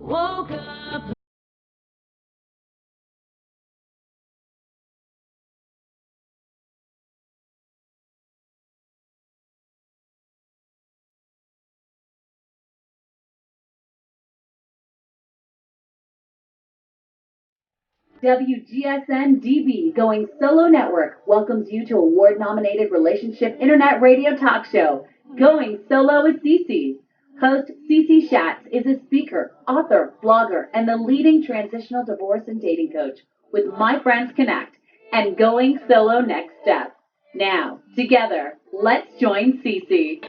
Woke up. WGSN-DB Going Solo Network welcomes you to award-nominated relationship internet radio talk show, Going Solo with Cece. Host Cece Schatz is a speaker, author, blogger, and the leading transitional divorce and dating coach with My Friends Connect and Going Solo Next Step. Now, together, let's join Cece.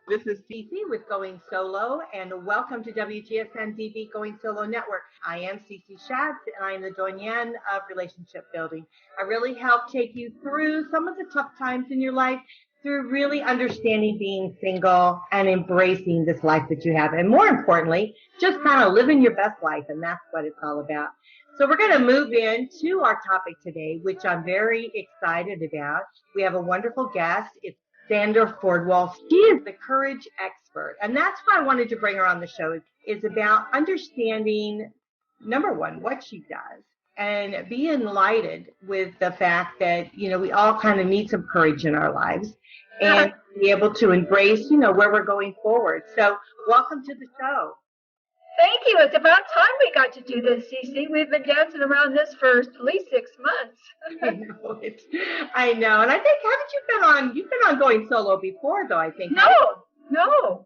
This is Cece with Going Solo, and welcome to WGSN-DB Going Solo Network. I am Cece Schatz, and I am the doyenne of relationship building. I really help take you through some of the tough times in your life, through really understanding being single and embracing this life that you have, and more importantly, just kind of living your best life, and that's what it's all about. So we're going to move into our topic today, which I'm very excited about. We have a wonderful guest. It's Sandra Walston. She is the courage expert, and that's why I wanted to bring her on the show. Is about understanding, number one, what she does, and be enlightened with the fact that, you know, we all kind of need some courage in our lives and be able to embrace, you know, where we're going forward. So welcome to the show. Thank you. It's about time we got to do this, Cece. We've been dancing around this for at least 6 months. I know. And I think, you've been on Going Solo before, though, I think. No.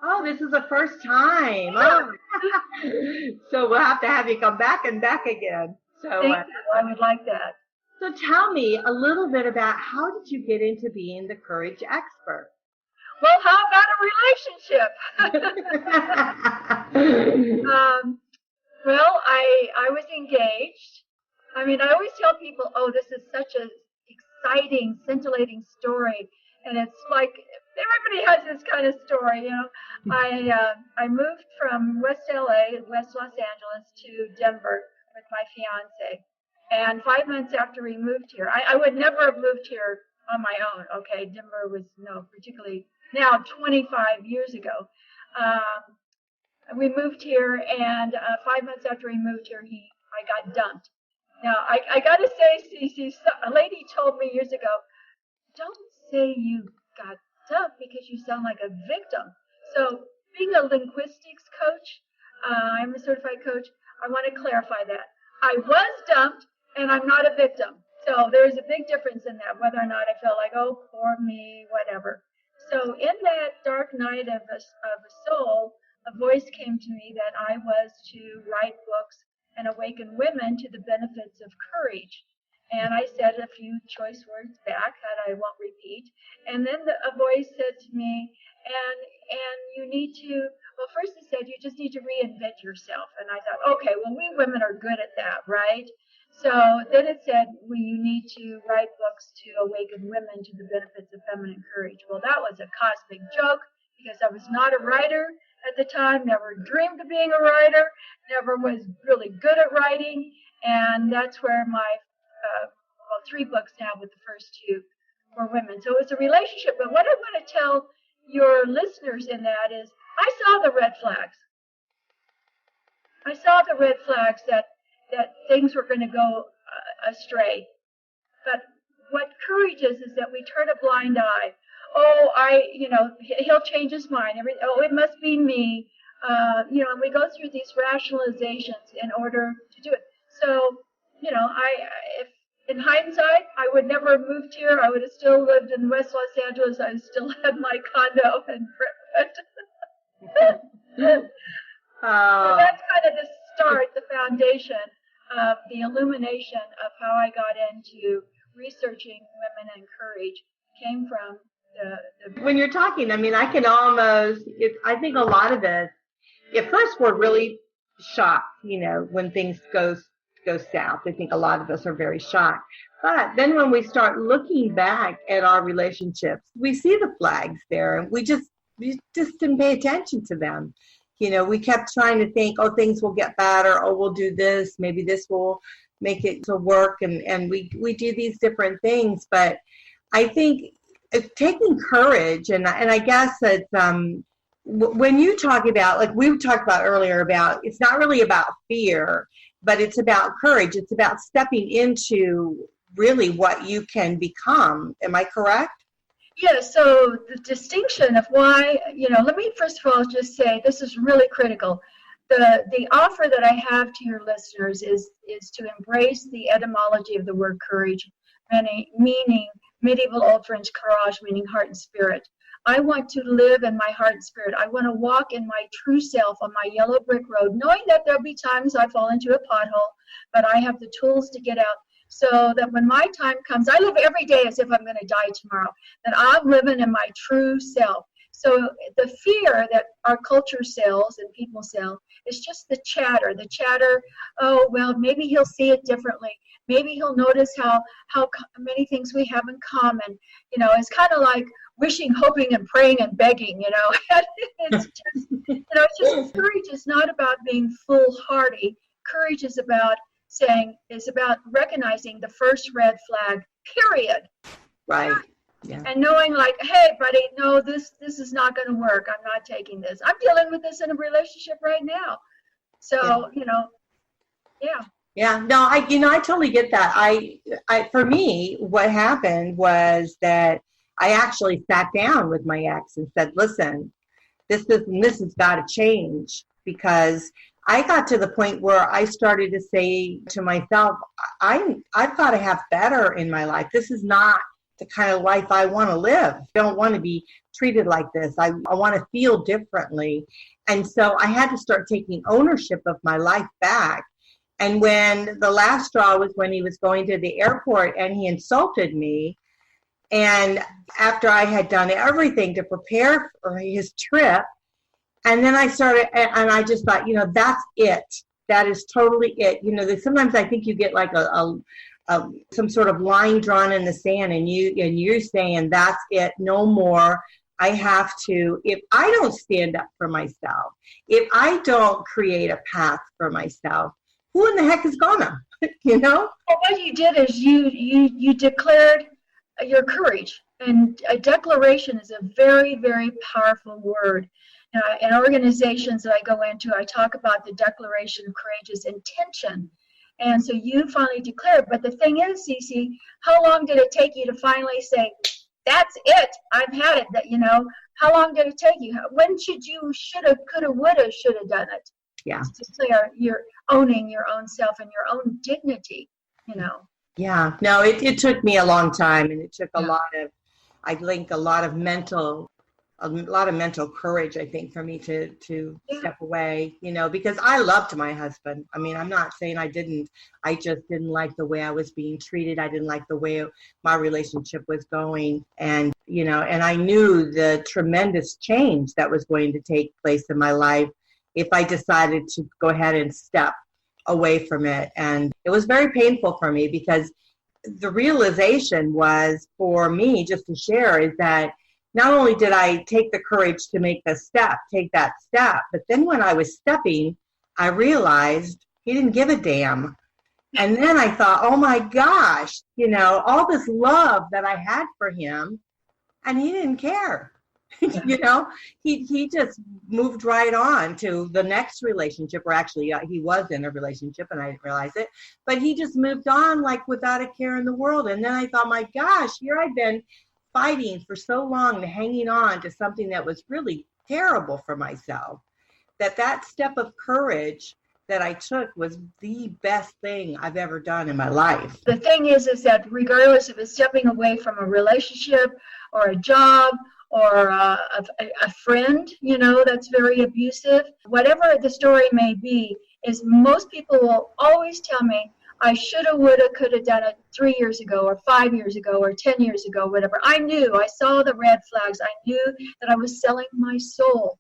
Oh, this is the first time. Oh. So we'll have to have you come back and back again. So Thank you. I would like that. So tell me a little bit about how did you get into being the courage expert? Well, how about a relationship? Well, I was engaged. I mean, I always tell people, oh, this is such an exciting, scintillating story. And it's like everybody has this kind of story, you know. I moved from West LA, West Los Angeles, to Denver with my fiance. And 5 months after we moved here, I would never have moved here on my own, okay? Denver was, particularly now 25 years ago. We moved here, and 5 months after we moved here, I got dumped. Now, I got to say, Cece, a lady told me years ago, don't say you got dumped because you sound like a victim. So being a linguistics coach, I'm a certified coach, I want to clarify that. I was dumped, and I'm not a victim. So there's a big difference in that, whether or not I feel like, oh, poor me, whatever. So in that dark night of a soul, a voice came to me that I was to write books and awaken women to the benefits of courage. And I said a few choice words back that I won't repeat. And then a voice said to me, and you need to, well, first it said, you just need to reinvent yourself. And I thought, okay, well, we women are good at that, right? So then it said, well, you need to write books to awaken women to the benefits of feminine courage. Well, that was a cosmic joke because I was not a writer at the time, never dreamed of being a writer, never was really good at writing. And that's where my, 3 books now with the first 2 were women. So it's a relationship. But what I want to tell your listeners in that is I saw the red flags. I saw the red flags that things were going to go astray. But what courage is that we turn a blind eye. Oh, he'll change his mind. It must be me. And we go through these rationalizations in order to do it. So, if in hindsight, I would never have moved here. I would have still lived in West Los Angeles. I still had my condo in Brentwood. So that's kind of the start, the foundation of the illumination of how I got into researching women and courage came from the When you're talking, I mean, I think a lot of us, at first we're really shocked, when things go south. I think a lot of us are very shocked. But then when we start looking back at our relationships, we see the flags there, and we just didn't pay attention to them. We kept trying to think, oh, things will get better. Oh, we'll do this. Maybe this will make it to work. And we do these different things. But I think taking courage, and I guess that when you talk about, like we talked about earlier, about it's not really about fear, but it's about courage. It's about stepping into really what you can become. Am I correct? Yeah, so the distinction of why, let me first of all just say this is really critical. The offer that I have to your listeners is to embrace the etymology of the word courage, meaning medieval Old French courage, meaning heart and spirit. I want to live in my heart and spirit. I want to walk in my true self on my yellow brick road, knowing that there'll be times I fall into a pothole, but I have the tools to get out so that when my time comes, I live every day as if I'm going to die tomorrow, that I'm living in my true self. So the fear that our culture sells and people sell is just the chatter, oh, well, maybe he'll see it differently. Maybe he'll notice how many things we have in common. It's kind of like wishing, hoping, and praying and begging, It's just courage is not about being foolhardy. Courage is about recognizing the first red flag, period. Right. Yeah. And knowing like, hey, buddy, no, this is not going to work. I'm not taking this. I'm dealing with this in a relationship right now. So, yeah. Yeah, no, I totally get that. I for me, what happened was that I actually sat down with my ex and said, listen, this has got to change, because I got to the point where I started to say to myself, I've got to have better in my life. This is not the kind of life I want to live. I don't want to be treated like this. I want to feel differently. And so I had to start taking ownership of my life back. And when the last straw was when he was going to the airport and he insulted me, and after I had done everything to prepare for his trip, and then I started, and I just thought, that's it. That is totally it. Sometimes I think you get like some sort of line drawn in the sand, and you're saying that's it, no more. I have to, if I don't stand up for myself, if I don't create a path for myself, who in the heck is gonna, Well, what you did is you declared your courage, and a declaration is a very, very powerful word. In organizations that I go into, I talk about the declaration of courageous intention. And so you finally declared, but the thing is, Cece, how long did it take you to finally say, that's it, I've had it, how long did it take you? When shoulda, coulda, woulda, shoulda done it? Yeah. It's declare you're owning your own self and your own dignity, Yeah, no, it took me a long time, and it took a lot of mental courage, I think, for me to step away, because I loved my husband. I mean, I'm not saying I didn't. I just didn't like the way I was being treated. I didn't like the way my relationship was going. And, and I knew the tremendous change that was going to take place in my life if I decided to go ahead and step away from it. And it was very painful for me, because the realization was, for me, just to share, is that not only did I take the courage to take that step, but then when I was stepping, I realized he didn't give a damn. And then I thought, oh my gosh, all this love that I had for him, and he didn't care. He just moved right on to the next relationship, or actually he was in a relationship and I didn't realize it, but he just moved on like without a care in the world. And then I thought, my gosh, here I've been fighting for so long to hanging on to something that was really terrible for myself, that step of courage that I took was the best thing I've ever done in my life. The thing is that regardless of it's stepping away from a relationship or a job or a friend, that's very abusive, whatever the story may be, is most people will always tell me, I shoulda, woulda, coulda done it 3 years ago or 5 years ago or 10 years ago, whatever. I saw the red flags. I knew that I was selling my soul.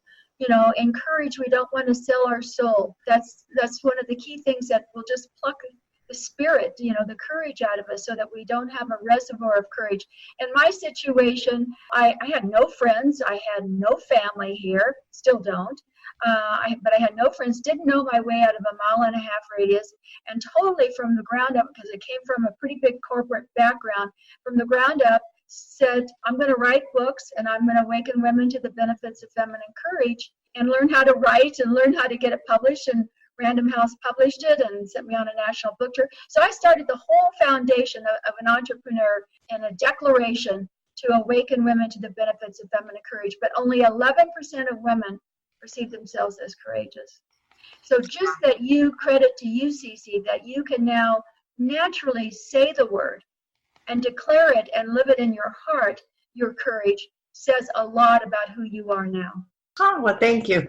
In courage, we don't want to sell our soul. That's one of the key things that will just pluck the spirit, the courage out of us, so that we don't have a reservoir of courage. In my situation, I had no friends. I had no family here, still don't. But I had no friends, didn't know my way out of a 1.5 mile radius, and totally from the ground up, because I came from a pretty big corporate background, from the ground up, said, I'm going to write books and I'm going to awaken women to the benefits of feminine courage and learn how to write and learn how to get it published. And Random House published it and sent me on a national book tour. So I started the whole foundation of an entrepreneur in a declaration to awaken women to the benefits of feminine courage. But only 11% of women perceive themselves as courageous. So just that you, credit to you, Cece, that you can now naturally say the word and declare it and live it in your heart, your courage, says a lot about who you are now. Oh, well, thank you.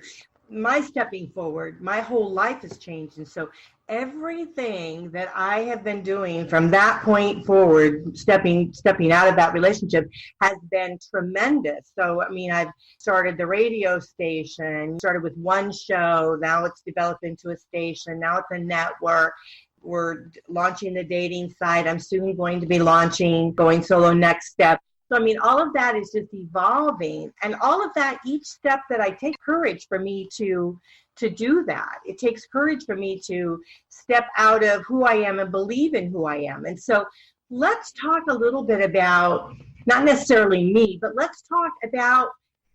My stepping forward, my whole life has changed. And so everything that I have been doing from that point forward, stepping out of that relationship, has been tremendous. So, I mean, I've started the radio station, started with one show, now it's developed into a station, now it's a network. We're launching the dating site. I'm soon going to be launching Going Solo Next Step. So, I mean, all of that is just evolving. And all of that, each step that I take, courage for me to do that. It takes courage for me to step out of who I am and believe in who I am. And so let's talk a little bit about, not necessarily me, but let's talk about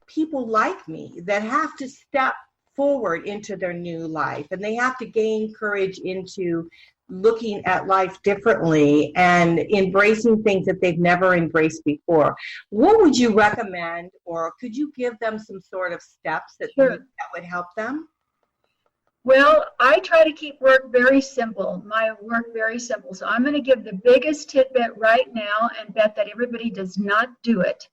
people like me that have to step forward into their new life. And they have to gain courage into looking at life differently and embracing things that they've never embraced before. What would you recommend, or could you give them some sort of steps that would help them? Well, I try to keep work very simple, my work very simple. So I'm going to give the biggest tidbit right now and bet that everybody does not do it.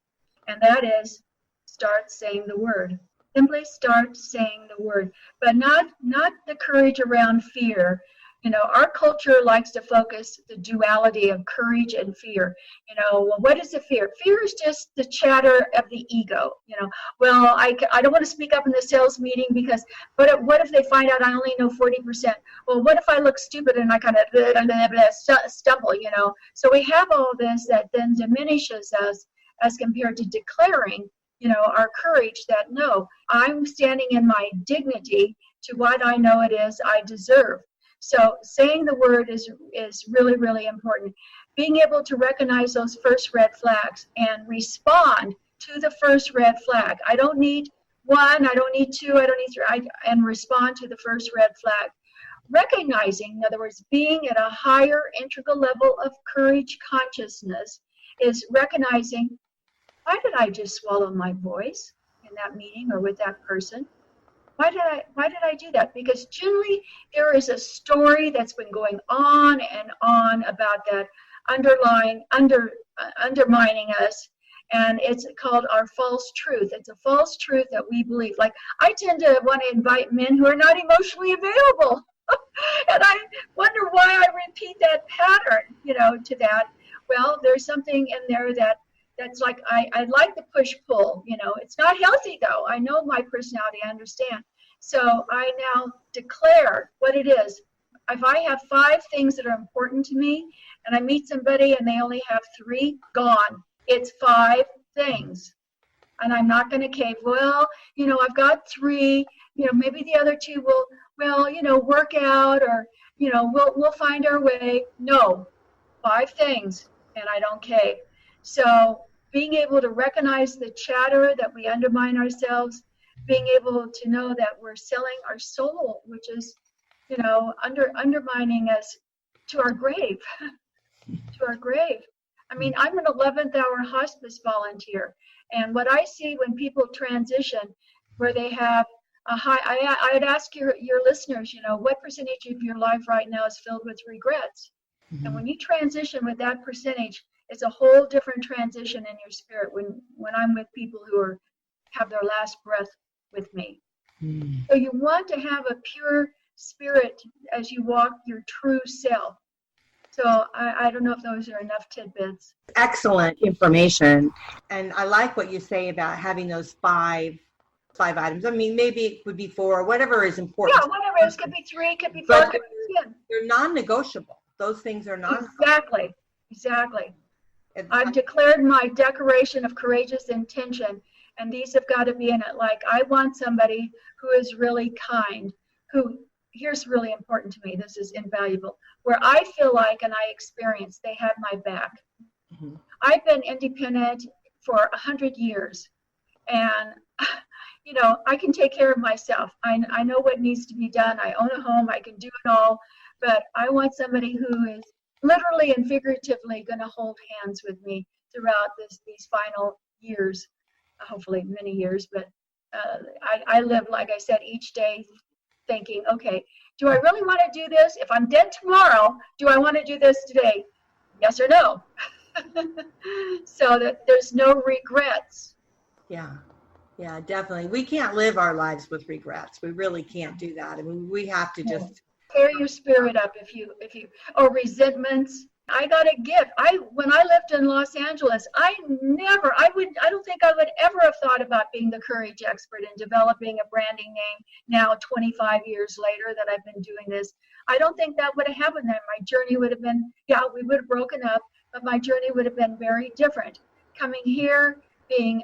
And that is start saying the word. Simply start saying the word, but not the courage around fear. You know, our culture likes to focus the duality of courage and fear. You know, well, what is the fear? Fear is just the chatter of the ego. You know, well, I don't want to speak up in the sales meeting because, but what if they find out I only know 40%? Well, what if I look stupid and I kind of stumble, you know? So we have all this that then diminishes us as compared to declaring, you know, our courage that, no, I'm standing in my dignity to what I know it is I deserve. So saying the word is really, really important. Being able to recognize those first red flags and respond to the first red flag. I don't need one, I don't need two, I don't need three, and respond to the first red flag. Recognizing, in other words, being at a higher integral level of courage consciousness is recognizing, why did I just swallow my voice in that meeting or with that person? Why did I do that? Because generally there is a story that's been going on and on about that undermining us, and it's called our false truth. It's a false truth that we believe. Like, I tend to want to invite men who are not emotionally available, and I wonder why I repeat that pattern, you know, to that. Well, there's something in there that's like, I like the push-pull, you know. It's not healthy, though. I know my personality, I understand. So I now declare what it is. If I have 5 things that are important to me, and I meet somebody and they only have 3, gone. It's 5 things. And I'm not going to cave. Well, you know, I've got 3, you know, maybe the other 2 will, well, you know, work out, or, you know, we'll find our way. No, 5 things, and I don't cave. So being able to recognize the chatter that we undermine ourselves, being able to know that we're selling our soul, which is, you know, undermining us to our grave, to our grave. I mean, I'm an 11th hour hospice volunteer, and what I see when people transition, where they have a high, I'd ask your listeners, you know, what percentage of your life right now is filled with regrets? Mm-hmm. And when you transition with that percentage, it's a whole different transition in your spirit when I'm with people who have their last breath with me. Mm. So you want to have a pure spirit as you walk your true self. So I don't know if those are enough tidbits. Excellent information. And I like what you say about having those five items. I mean, maybe it would be 4, whatever is important. Yeah, whatever it is. Could be 3, could be 4, could be 10. They're non-negotiable. Those things are non-negotiable. Exactly. I've declared my declaration of courageous intention, and these have got to be in it. Like, I want somebody who is really kind, who, here's really important to me, this is invaluable, where I feel like, and I experience, they have my back. I've been independent for 100 years, and I can take care of myself. I know what needs to be done. I own a home. I can do it all, but I want somebody who is literally and figuratively going to hold hands with me throughout these final years, hopefully many years. But I live, like I said, each day thinking, okay, do I really want to do this? If I'm dead tomorrow, do I want to do this today? Yes or no? So that there's no regrets. Yeah, definitely. We can't live our lives with regrets. We really can't do that. I mean, we have to just tear your spirit up or resentments. I got a gift. When I lived in Los Angeles, I don't think I would ever have thought about being the courage expert and developing a branding name now 25 years later that I've been doing this. I don't think that would have happened then. My journey would have been, we would have broken up, but my journey would have been very different. Coming here, being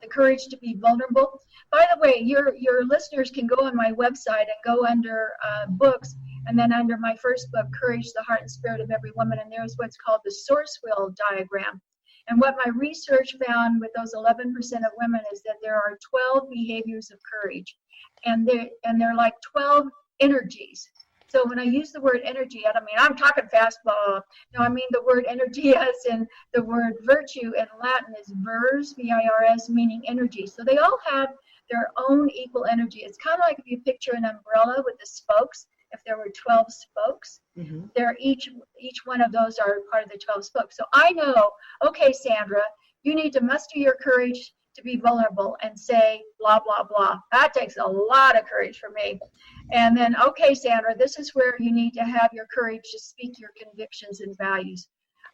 the courage to be vulnerable. By the way, your listeners can go on my website and go under books, and then under my first book, Courage, the Heart and Spirit of Every Woman, and there's what's called the source wheel diagram. And what my research found with those 11% of women is that there are 12 behaviors of courage, and they're like 12 energies. So when I use the word energy, I don't mean I'm talking fastball. No, I mean the word energy as in the word virtue in Latin is virs, V-I-R-S, meaning energy. So they all have their own equal energy. It's kind of like if you picture an umbrella with the spokes. If there were 12 spokes, they're each one of those are part of the 12 spokes. So I know, okay, Sandra, you need to muster your courage to be vulnerable and say blah, blah, blah. That takes a lot of courage for me. And then, okay, Sandra, this is where you need to have your courage to speak your convictions and values.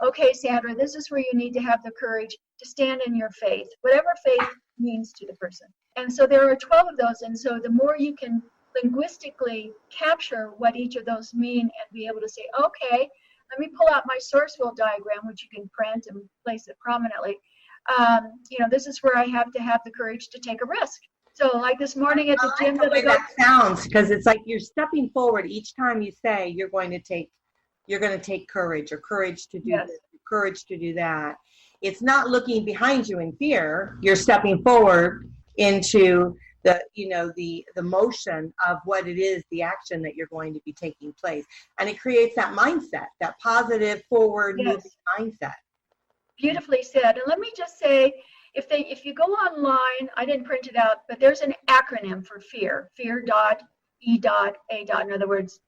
Okay, Sandra, this is where you need to have the courage to stand in your faith, whatever faith means to the person. And so there are 12 of those. And so the more you can linguistically capture what each of those mean and be able to say, okay, let me pull out my source wheel diagram, which you can print and place it prominently. This is where I have to have the courage to take a risk. So like this morning at the gym that sounds, because it's like you're stepping forward each time you say you're going to take courage or courage to do this, courage to do that. It's not looking behind you in fear. You're stepping forward into the motion of what it is, the action that you're going to be taking place. And it creates that mindset, that positive forward moving mindset. Beautifully said. And let me just say, if you go online, I didn't print it out, but there's an acronym for fear, fear.e.a. In other words,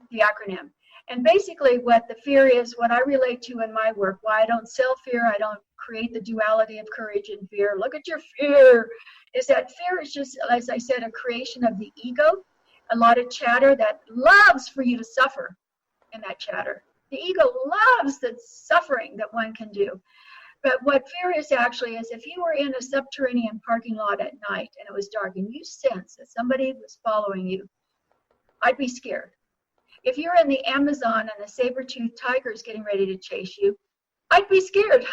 the acronym. And basically what the fear is, what I relate to in my work, why I don't sell fear, I don't create the duality of courage and fear. Look at your fear. Is that fear is just, as I said, a creation of the ego, a lot of chatter that loves for you to suffer in that chatter. The ego loves the suffering that one can do. But what fear is actually is if you were in a subterranean parking lot at night and it was dark and you sense that somebody was following you, I'd be scared. If you're in the Amazon and a saber-toothed tiger is getting ready to chase you, I'd be scared.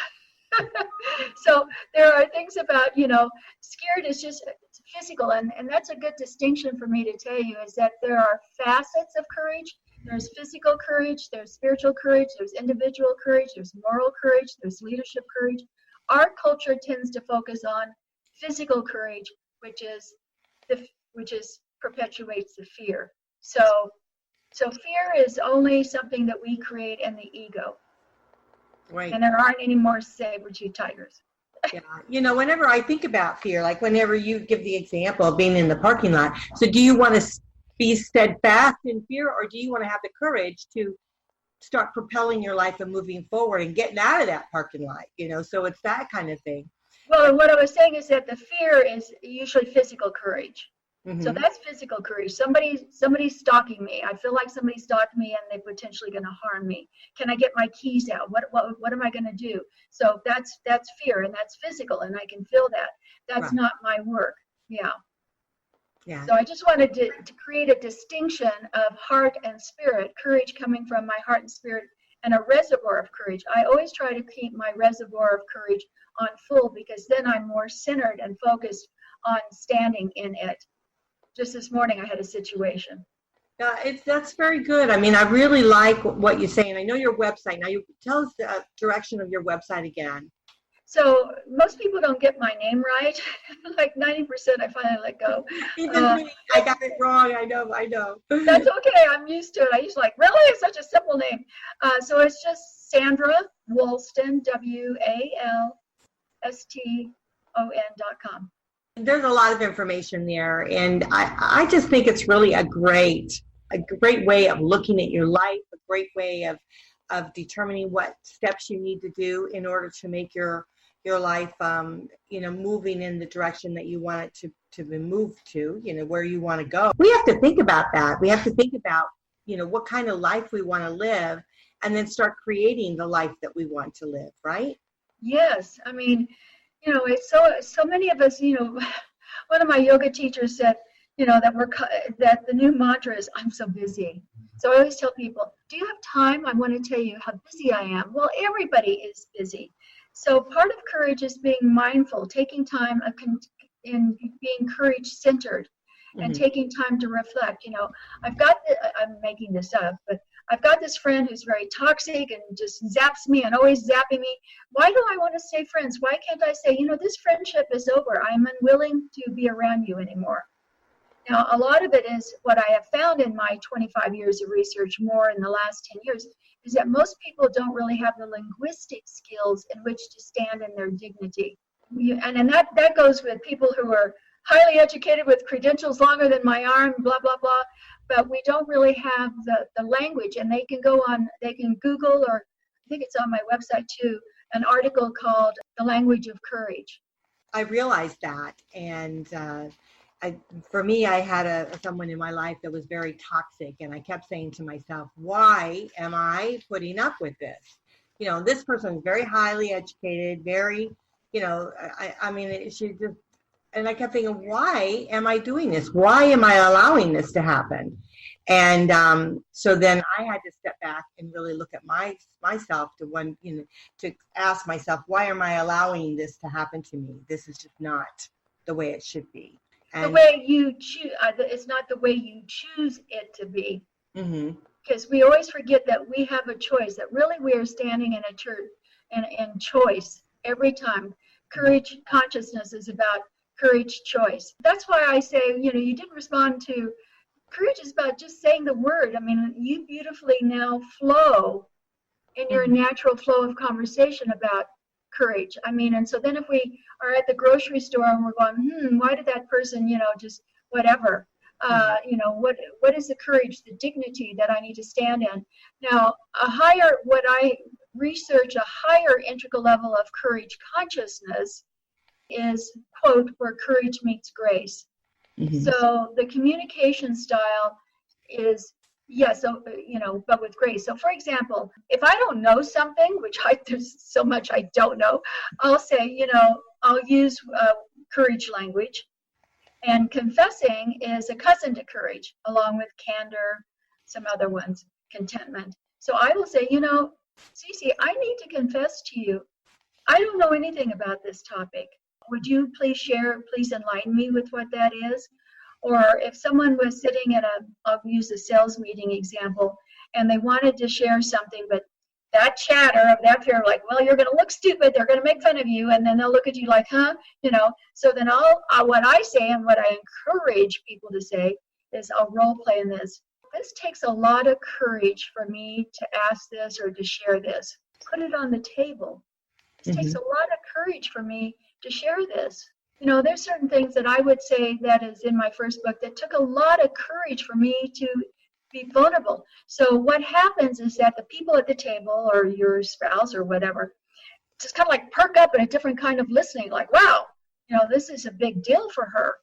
So there are things about, scared is just physical. And that's a good distinction for me to tell you is that there are facets of courage. There's physical courage, there's spiritual courage, there's individual courage, there's moral courage, there's leadership courage. Our culture tends to focus on physical courage, which perpetuates the fear. So fear is only something that we create in the ego. Right. And there aren't any more saber-toothed tigers. Yeah. Whenever I think about fear, like whenever you give the example of being in the parking lot, so do you want to be steadfast in fear, or do you want to have the courage to start propelling your life and moving forward and getting out of that parking lot? So it's that kind of thing. Well, what I was saying is that the fear is usually physical courage. Mm-hmm. So that's physical courage. Somebody's stalking me. I feel like somebody's stalked me and they're potentially going to harm me. Can I get my keys out? What am I going to do? So that's fear, and that's physical, and I can feel that. That's not my work. Yeah. So I just wanted to create a distinction of heart and spirit, courage coming from my heart and spirit, and a reservoir of courage. I always try to keep my reservoir of courage on full because then I'm more centered and focused on standing in it. Just this morning I had a situation. That's very good. I mean, I really like what you say, and I know your website. Now, you tell us the direction of your website again. So most people don't get my name right. Like 90%, I finally let go. Even me, I got it wrong. I know. That's okay. I'm used to it. I used to really? It's such a simple name. So it's just Sandra Walston, WALSTON.com. There's a lot of information there, and I just think it's really a great way of looking at your life, a great way of determining what steps you need to do in order to make your life, moving in the direction that you want it to be moved to, where you want to go. We have to think about that. We have to think about, what kind of life we want to live, and then start creating the life that we want to live, right? Yes. I mean, it's so many of us, one of my yoga teachers said, that the new mantra is, I'm so busy. So I always tell people, do you have time? I want to tell you how busy I am. Well, everybody is busy. So part of courage is being mindful, taking time in being courage-centered, and taking time to reflect. I'm making this up, but I've got this friend who's very toxic and just zaps me and always zapping me. Why do I want to stay friends? Why can't I say, this friendship is over. I'm unwilling to be around you anymore. Now, a lot of it is what I have found in my 25 years of research, more in the last 10 years, is that most people don't really have the linguistic skills in which to stand in their dignity. And that goes with people who are highly educated with credentials longer than my arm, blah, blah, blah. But we don't really have the language, and they can Google, or I think it's on my website too, an article called The Language of Courage. I realized that, and for me, I had someone in my life that was very toxic, and I kept saying to myself, why am I putting up with this? This person is very highly educated, very, she just, and I kept thinking, why am I doing this? Why am I allowing this to happen? And so then I had to step back and really look at myself to ask myself, why am I allowing this to happen to me? This is just not the way it should be. And the way you choose, it's not the way you choose it to be. Because we always forget that we have a choice, that really we are standing in a church and choice every time. Courage consciousness is about courage choice. That's why I say, you didn't respond to courage is about just saying the word. I mean, you beautifully now flow in your natural flow of conversation about courage. I mean, and so then if we are at the grocery store and we're going, why did that person, just whatever, what is the courage, the dignity that I need to stand in? Now, what I research, a higher integral level of courage consciousness is, quote, where courage meets grace. So the communication style is, but with grace. So for example, if I don't know something, there's so much I don't know, I'll say, I'll use courage language. And confessing is a cousin to courage, along with candor, some other ones, contentment. So I will say, Cece, I need to confess to you, I don't know anything about this topic. Would you please enlighten me with what that is? Or if someone was sitting at I'll use a sales meeting example, and they wanted to share something, but that chatter of that fear, like, well, you're going to look stupid, they're going to make fun of you, and then they'll look at you like, huh? So then what I say and what I encourage people to say is I'll role play in this. This takes a lot of courage for me to ask this or to share this. Put it on the table. This takes a lot of courage for me to share this. There's certain things that I would say that is in my first book that took a lot of courage for me to be vulnerable. So what happens is that the people at the table or your spouse or whatever just kind of like perk up in a different kind of listening, like, wow, this is a big deal for her.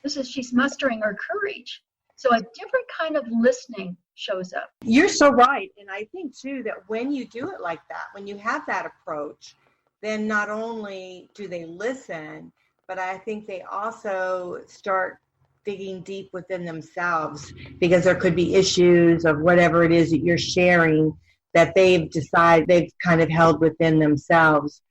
She's mustering her courage. So a different kind of listening shows up. You're so right. And I think too that when you do it like that, when you have that approach, then not only do they listen, but I think they also start digging deep within themselves, because there could be issues of whatever it is that you're sharing that they've kind of held within themselves.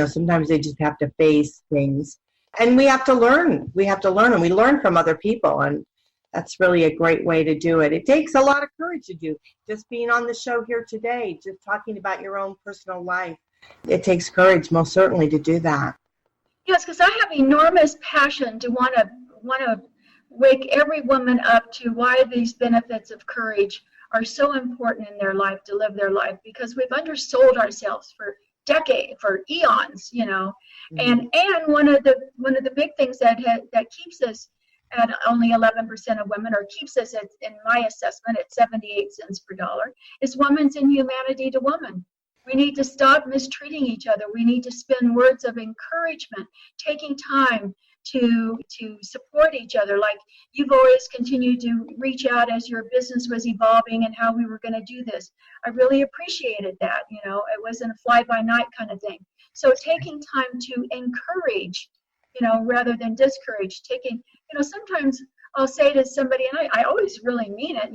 Sometimes they just have to face things, and we have to learn. And we learn from other people. And That's really a great way to do it. It takes a lot of courage to do. Just being on the show here today, just talking about your own personal life. It takes courage, most certainly, to do that. Yes, because I have enormous passion to want to wake every woman up to why these benefits of courage are so important in their life, to live their life, because we've undersold ourselves for decades, for eons, and one of the big things that keeps us at only 11% of women, or keeps us at, in my assessment, at 78 cents per dollar, is women's inhumanity to woman. We need to stop mistreating each other. We need to spend words of encouragement, taking time to support each other. Like you've always continued to reach out as your business was evolving and how we were going to do this. I really appreciated that. It wasn't a fly-by-night kind of thing. So taking time to encourage, rather than discourage. Sometimes I'll say to somebody, and I always really mean it,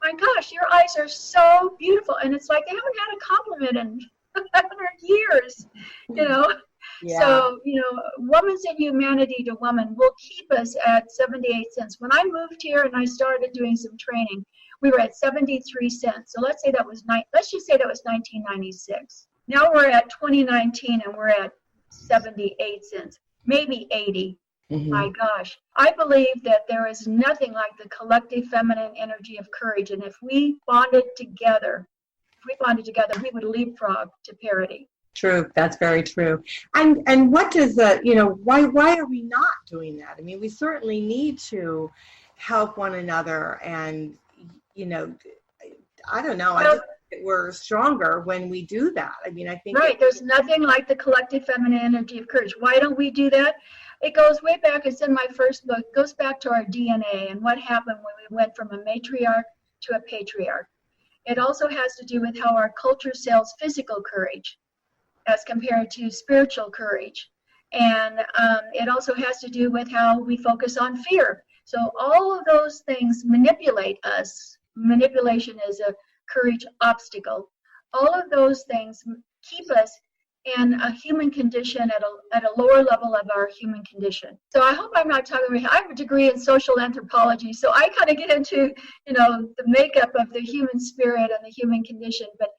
my gosh, your eyes are so beautiful. And it's like they haven't had a compliment in 100 years, Yeah. So, woman's inhumanity to woman will keep us at 78 cents. When I moved here and I started doing some training, we were at 73 cents. So let's just say that was 1996. Now we're at 2019 and we're at 78 cents, maybe 80. Mm-hmm. My gosh, I believe that there is nothing like the collective feminine energy of courage. And if we bonded together, we would leapfrog to parity. True. That's very true. And what does why are we not doing that? I mean, we certainly need to help one another, and I don't know. I just think we're stronger when we do that. I mean, I think there's nothing like the collective feminine energy of courage. Why don't we do that? It goes way back. It's in my first book. It goes back to our DNA and what happened when we went from a matriarch to a patriarch. It also has to do with how our culture sells physical courage as compared to spiritual courage. And it also has to do with how we focus on fear. So all of those things manipulate us. Manipulation is a courage obstacle. All of those things keep us in a human condition at a lower level of our human condition. So I hope I'm not talking about, I have a degree in social anthropology, so I kind of get into, the makeup of the human spirit and the human condition, but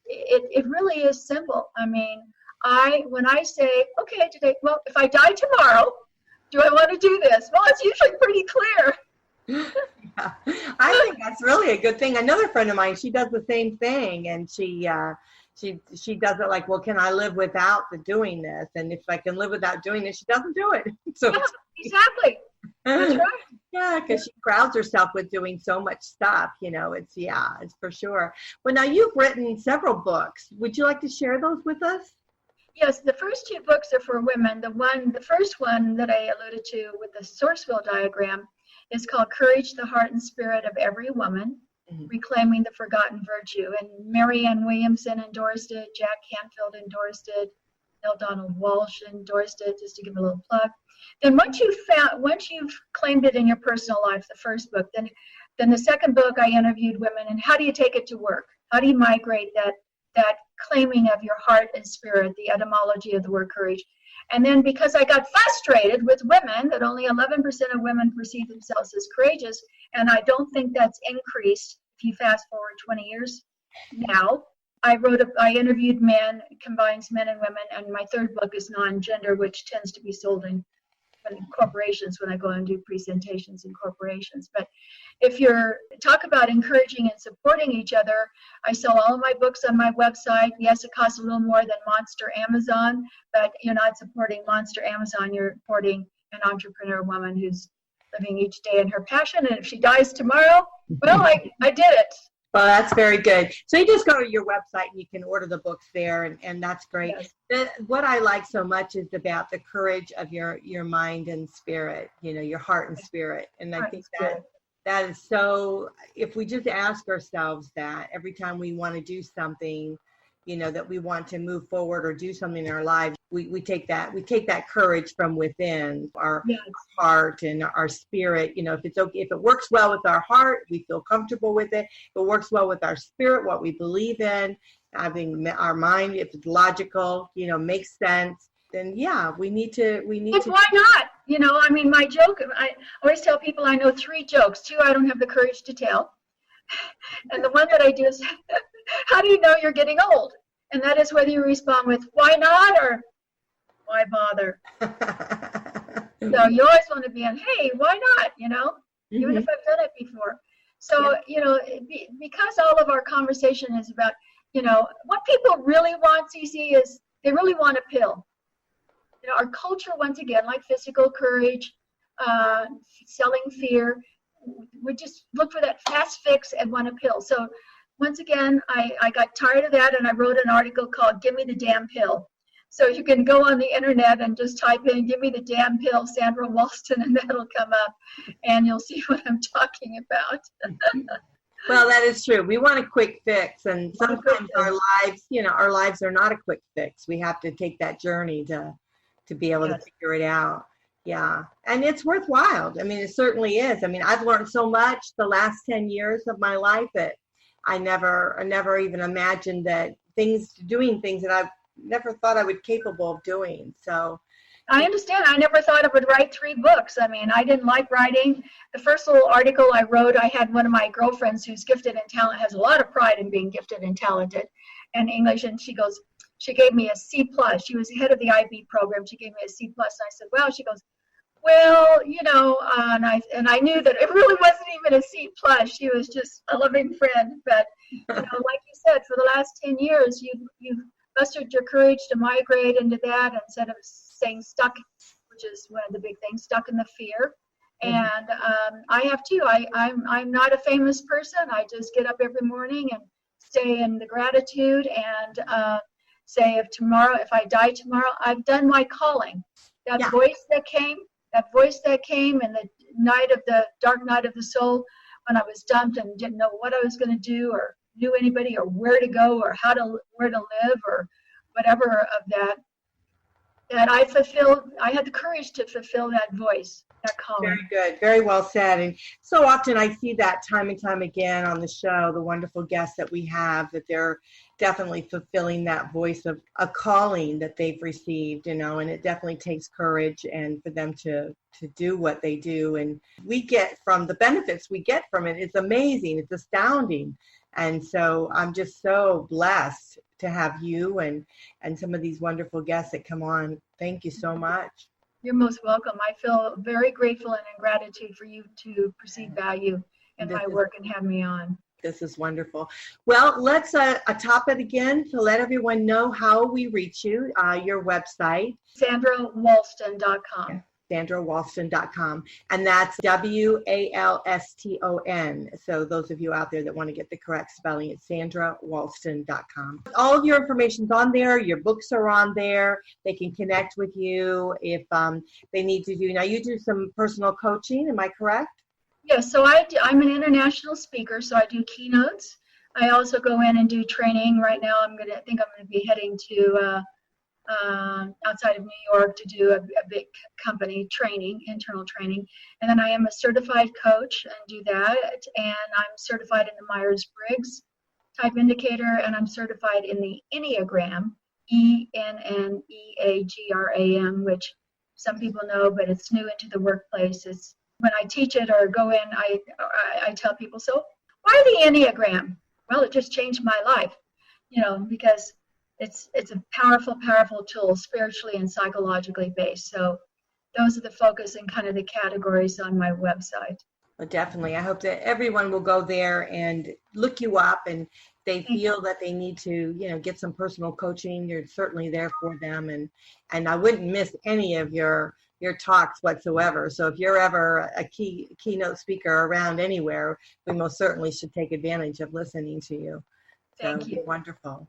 it really is simple. I mean, when I say, okay, today, well, if I die tomorrow, do I want to do this? Well, it's usually pretty clear. Yeah, I think that's really a good thing. Another friend of mine, she does the same thing, and she does it like, well, can I live without doing this? And if I can live without doing this, she doesn't do it. So yeah, exactly. That's right. Yeah, because she crowds herself with doing so much stuff. It's for sure. Well, now you've written several books. Would you like to share those with us? Yes, the first two books are for women. The first one that I alluded to with the Sourceville diagram is called Courage, the Heart and Spirit of Every Woman, Reclaiming the Forgotten Virtue. And Marianne Williamson endorsed it, Jack Canfield endorsed it, Neil Donald Walsh endorsed it, just to give a little plug. Then once you've claimed it in your personal life, the first book, then the second book I interviewed women, and how do you take it to work? How do you migrate that claiming of your heart and spirit, the etymology of the word courage? And then because I got frustrated with women, that only 11% of women perceive themselves as courageous, and I don't think that's increased if you fast forward 20 years now. I interviewed men, combines men and women, and my third book is non-gender, which tends to be sold in corporations when I go and do presentations in corporations. But if you're talk about encouraging and supporting each other, I sell all of my books on my website. Yes, it costs a little more than Monster Amazon, but you're not supporting Monster Amazon, you're supporting an entrepreneur woman who's living each day in her passion. And if she dies tomorrow, well, I did it. Well, that's very good. So you just go to your website and you can order the books there, and that's great. Yes. What I like so much is about the courage of your mind and spirit, your heart and spirit. And I think that is so, if we just ask ourselves that every time we want to do something, that we want to move forward or do something in our lives, we take that courage from within our heart and our spirit. If it works well with our heart, we feel comfortable with it. If it works well with our spirit, what we believe in, having our mind, if it's logical, makes sense, then we need to. Why not? I mean, my joke, I always tell people I know 3 jokes. 2 I don't have the courage to tell. And the one that I do is, how do you know you're getting old? And that is whether you respond with, why not, or why bother? So you always want to be on, hey, why not, even if I've done it before. So, because all of our conversation is about, what people really want, CC, is they really want a pill. Our culture, once again, like physical courage, selling fear, we just look for that fast fix and want a pill. So once again, I got tired of that, and I wrote an article called Give Me the Damn Pill. So you can go on the internet and just type in, give me the damn pill, Sandra Walston, and that'll come up, and you'll see what I'm talking about. Well, that is true. We want a quick fix, and sometimes our lives are not a quick fix. We have to take that journey to be able to figure it out. Yeah. And it's worthwhile. I mean, it certainly is. I mean, I've learned so much the last 10 years of my life that I never even imagined that doing things that I've never thought I would capable of doing. So I understand. I never thought I would write 3 books. I mean, I didn't like writing. The first little article I wrote, I had one of my girlfriends who's gifted and talented, has a lot of pride in being gifted and talented in English, and she gave me a C+. She was head of the IB program. She gave me a C+. And I said, well, she goes, well, and I knew that it really wasn't even a C+. She was just a loving friend. But, like you said, for the last 10 years, you've mustered your courage to migrate into that instead of staying stuck, which is one of the big things, stuck in the fear. And I have too. I'm not a famous person. I just get up every morning and stay in the gratitude and say if I die tomorrow, I've done my calling. That voice that came in the dark night of the soul, when I was dumped and didn't know what I was going to do or knew anybody or where to go or where to live or whatever of that I had the courage to fulfill that voice, that calling. Very good. Very well said. And so often I see that time and time again on the show, the wonderful guests that we have, that they're definitely fulfilling that voice of a calling that they've received, and it definitely takes courage and for them to do what they do. And we get from the benefits we get from it. It's amazing. It's astounding. And so I'm just so blessed to have you and some of these wonderful guests that come on. Thank you so much. You're most welcome. I feel very grateful and in gratitude for you to perceive value in my work and have me on. This is wonderful. Well, let's top it again to let everyone know how we reach you, your website. SandraWalston.com. SandraWalston.com. And that's WALSTON. So those of you out there that want to get the correct spelling, it's SandraWalston.com. All of your information's on there. Your books are on there. They can connect with you if they need to do. Now, you do some personal coaching. Am I correct? Yes. So I'm an international speaker, so I do keynotes. I also go in and do training. Right now, I think I'm going to be heading to outside of New York to do a big company training, internal training. And then I am a certified coach and do that. And I'm certified in the Myers-Briggs type indicator, and I'm certified in the Enneagram, ENNEAGRAM, which some people know, but it's new into the workplace. It's when I teach it or go in, I tell people, so why the Enneagram? Well, it just changed my life, because it's a powerful, powerful tool, spiritually and psychologically based. So those are the focus and kind of the categories on my website. Well, definitely. I hope that everyone will go there and look you up, and they feel that they need to, get some personal coaching. You're certainly there for them. And I wouldn't miss any of your talks whatsoever. So if you're ever a keynote speaker around anywhere, we most certainly should take advantage of listening to you. Thank you. Wonderful.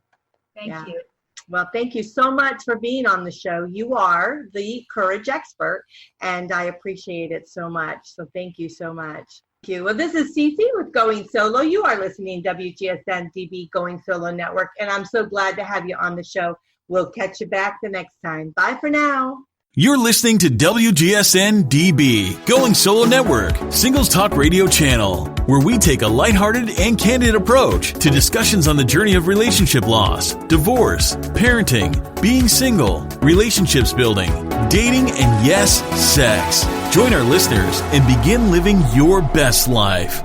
Thank you. Well, thank you so much for being on the show. You are the courage expert, and I appreciate it so much. So thank you so much. Thank you. Well, this is Cece with Going Solo. You are listening to WGSN-DB Going Solo Network, and I'm so glad to have you on the show. We'll catch you back the next time. Bye for now. You're listening to WGSN-DB, Going Solo Network, Singles Talk Radio channel, where we take a lighthearted and candid approach to discussions on the journey of relationship loss, divorce, parenting, being single, relationships building, dating, and yes, sex. Join our listeners and begin living your best life.